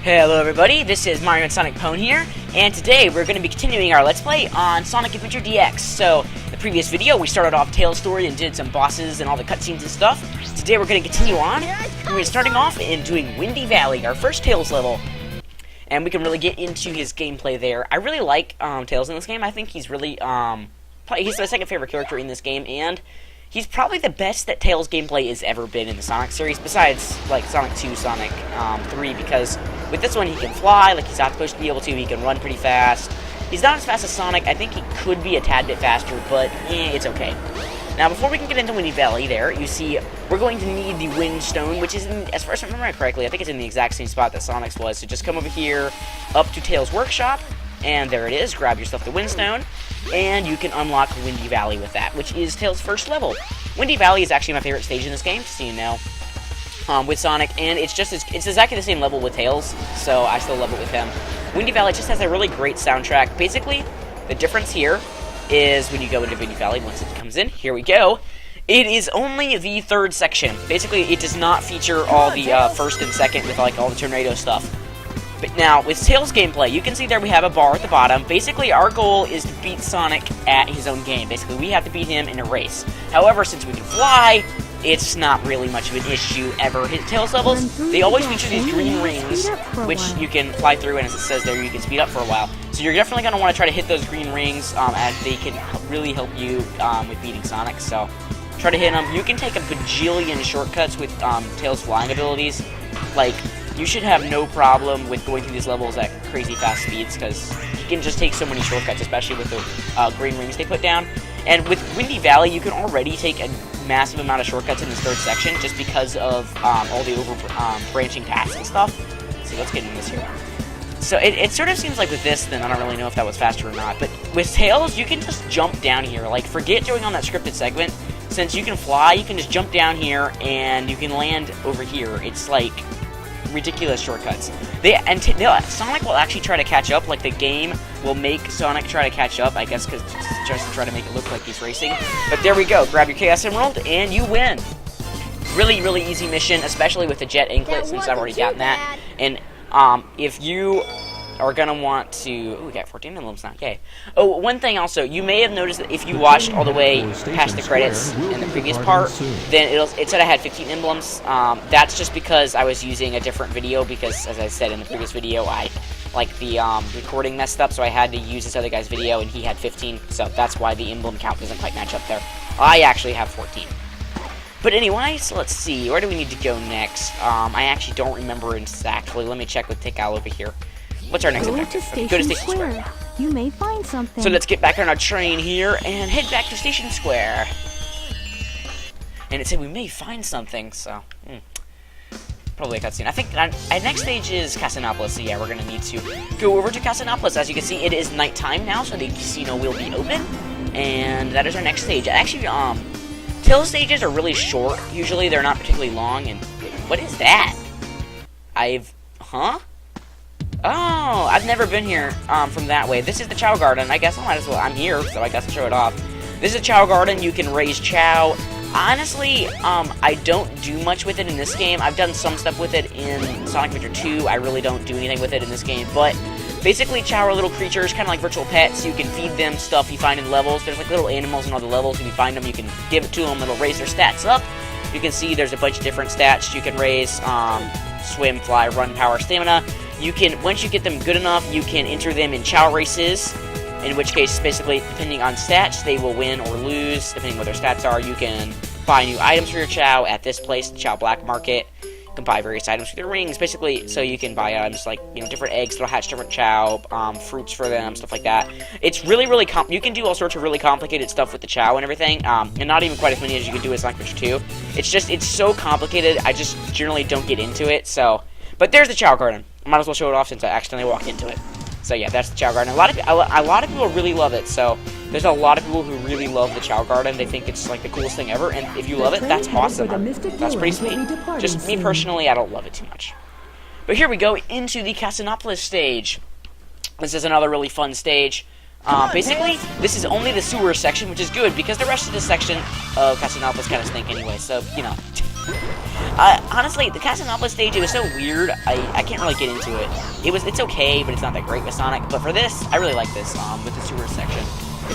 Hello everybody, this is MarioandSonicPWN here, and today we're going to be continuing our Let's Play on Sonic Adventure DX. So, in the previous video we started off Tails' story and did some bosses and all the cutscenes and stuff. Today we're going to continue on, and we're starting off in doing Windy Valley, our first Tails level. And we can really get into his gameplay there. I really like Tails in this game. I think he's really, he's my second favorite character in this game, and he's probably the best that Tails' gameplay has ever been in the Sonic series, besides, like, Sonic 2, Sonic 3, because with this one he can fly, like he's not supposed to be able to, he can run pretty fast. He's not as fast as Sonic, I think he could be a tad bit faster, but it's okay. Now, before we can get into Windy Valley there, you see, we're going to need the Wind Stone, which is, as far as I remember correctly, I think it's in the exact same spot that Sonic's was, so just come over here, up to Tails' workshop, and there it is, grab yourself the Wind Stone, and you can unlock Windy Valley with that, which is Tails' first level. Windy Valley is actually my favorite stage in this game, so you know, with Sonic, and it's exactly the same level with Tails, so I still love it with him. Windy Valley just has a really great soundtrack. Basically, the difference here is when you go into Windy Valley, once it comes in, here we go, it is only the third section. Basically, it does not feature all the first and second with like all the tornado stuff. But now, with Tails' gameplay, you can see there we have a bar at the bottom. Basically, our goal is to beat Sonic at his own game. Basically, we have to beat him in a race. However, since we can fly, it's not really much of an issue ever. His Tails levels, they always feature these green rings, which you can fly through, and as it says there, you can speed up for a while. So you're definitely going to want to try to hit those green rings, as they can really help you with beating Sonic. So try to hit them. You can take a bajillion shortcuts with Tails' flying abilities. Like, you should have no problem with going through these levels at crazy fast speeds, because you can just take so many shortcuts, especially with the green rings they put down. And with Windy Valley, you can already take a massive amount of shortcuts in this third section, just because of all the branching tasks and stuff. So let's get into this here. So it sort of seems like with this, then I don't really know if that was faster or not, but with Tails, you can just jump down here. Like, forget going on that scripted segment. Since you can fly, you can just jump down here, and you can land over here. It's like ridiculous shortcuts. Sonic will actually try to catch up. Like, the game will make Sonic try to catch up, I guess, because just to try to make it look like he's racing. But there we go. Grab your Chaos Emerald, and you win. Really, really easy mission, especially with the jet anklet, since I've already gotten that. And if you are gonna want to, ooh, we got 14 emblems now, yay. Oh, one thing also, you may have noticed that if you watched all the way past the credits in the previous part, then it said I had 15 emblems. That's just because I was using a different video, because as I said in the previous video, the recording messed up, so I had to use this other guy's video, and he had 15, so that's why the emblem count doesn't quite match up there. I actually have 14. But anyway, so let's see, where do we need to go next? I actually don't remember exactly. Let me check with Tikal over here. What's our next objective? Go to Station Square. You may find something. So let's get back on our train here and head back to Station Square. And it said we may find something, so probably a cutscene. I think our next stage is Casinopolis, so yeah, we're gonna need to go over to Casinopolis. As you can see, it is nighttime now, so the casino will be open, and that is our next stage. Actually, Tails stages are really short. Usually, they're not particularly long. And what is that? Oh, I've never been here from that way. This is the Chow Garden. I guess I might as well. I'm here, so I guess I'll show it off. This is a Chow Garden. You can raise Chow. Honestly, I don't do much with it in this game. I've done some stuff with it in Sonic Adventure 2. I really don't do anything with it in this game. But basically, Chow are little creatures, kind of like virtual pets. You can feed them stuff you find in levels. There's like little animals in all the levels. If you find them, you can give it to them. It'll raise their stats up. You can see there's a bunch of different stats. You can raise swim, fly, run, power, stamina. You can, once you get them good enough, you can enter them in Chow races, in which case, basically, depending on stats, they will win or lose, depending on what their stats are. You can buy new items for your Chow at this place, the Chow Black Market. You can buy various items for their rings, basically, so you can buy items like, you know, different eggs that'll hatch different Chow, fruits for them, stuff like that. It's really, really you can do all sorts of really complicated stuff with the Chow and everything, and not even quite as many as you can do with Sonic Adventure 2. It's just, it's so complicated, I just generally don't get into it, so. But there's the Chow Garden. I might as well show it off since I accidentally walked into it. So yeah, that's the Chow Garden. A lot of people really love it, so there's a lot of people who really love the Chow Garden. They think it's like the coolest thing ever, and if you love it, that's awesome. That's pretty sweet. Just me personally, I don't love it too much. But here we go into the Casinopolis stage. This is another really fun stage. Basically, this is only the sewer section, which is good, because the rest of this section of Casinopolis kind of stink anyway, so, you know. Honestly, the Casanova stage, it was so weird, I can't really get into it. It's okay, but it's not that great with Sonic. But for this, I really like this, with the sewer section.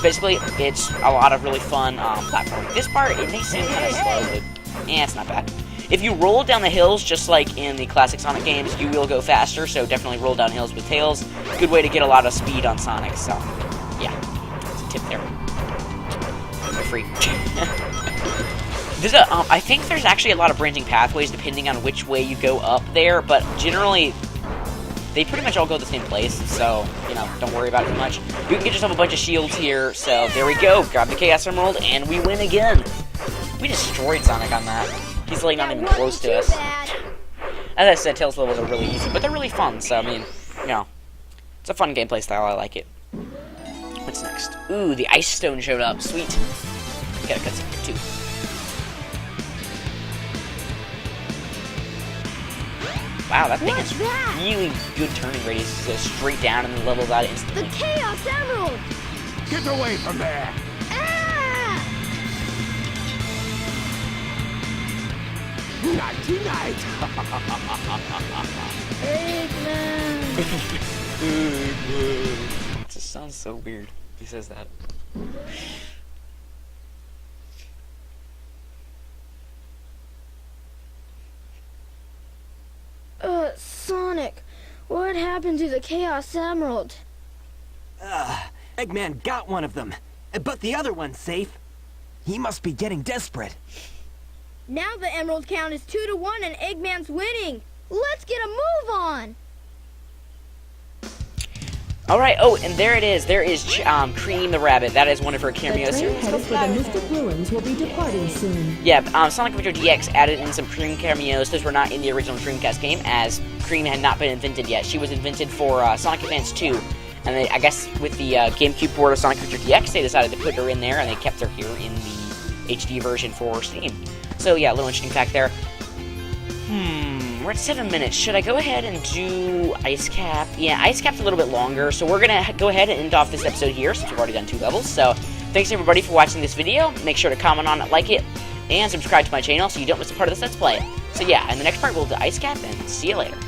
Basically, it's a lot of really fun, platforming. This part, it may seem kind of slow, but, it's not bad. If you roll down the hills, just like in the classic Sonic games, you will go faster, so definitely roll down hills with Tails. Good way to get a lot of speed on Sonic, so, yeah. That's a tip there. For free. I think there's actually a lot of branching pathways depending on which way you go up there, but generally, they pretty much all go to the same place, so, you know, don't worry about it too much. You can get yourself a bunch of shields here, so there we go. Grab the Chaos Emerald, and we win again. We destroyed Sonic on that. He's, like, not even close to us. As I said, Tails levels are really easy, but they're really fun, so, I mean, you know, it's a fun gameplay style. I like it. What's next? Ooh, the Ice Stone showed up. Sweet. Got a cutscene here, too. Wow, that thing is really good turning radius. It goes straight down and then levels out instantly. The Chaos Emerald! Get away from there! Ah! Nighty night! Eggman! It just sounds so weird. He says that. Sonic, what happened to the Chaos Emerald? Eggman got one of them, but the other one's safe. He must be getting desperate. Now the Emerald count is 2-1 and Eggman's winning. Let's get a move on. Alright, oh, and there it is. There is Cream the Rabbit. That is one of her cameos. The train headed for the Mystic Ruins will be departing soon. Yeah, Sonic Adventure DX added in some Cream cameos. Those were not in the original Dreamcast game, as Cream had not been invented yet. She was invented for Sonic Advance 2. And they, I guess with the GameCube port of Sonic Adventure DX, they decided to put her in there, and they kept her here in the HD version for Steam. So yeah, a little interesting fact there. We're at 7 minutes. Should I go ahead and do Ice Cap? Yeah, Ice Cap's a little bit longer, so we're going to go ahead and end off this episode here, since we've already done 2 levels. So, thanks everybody for watching this video. Make sure to comment on it, like it, and subscribe to my channel so you don't miss a part of this Let's Play. So yeah, in the next part we'll do Ice Cap, and see you later.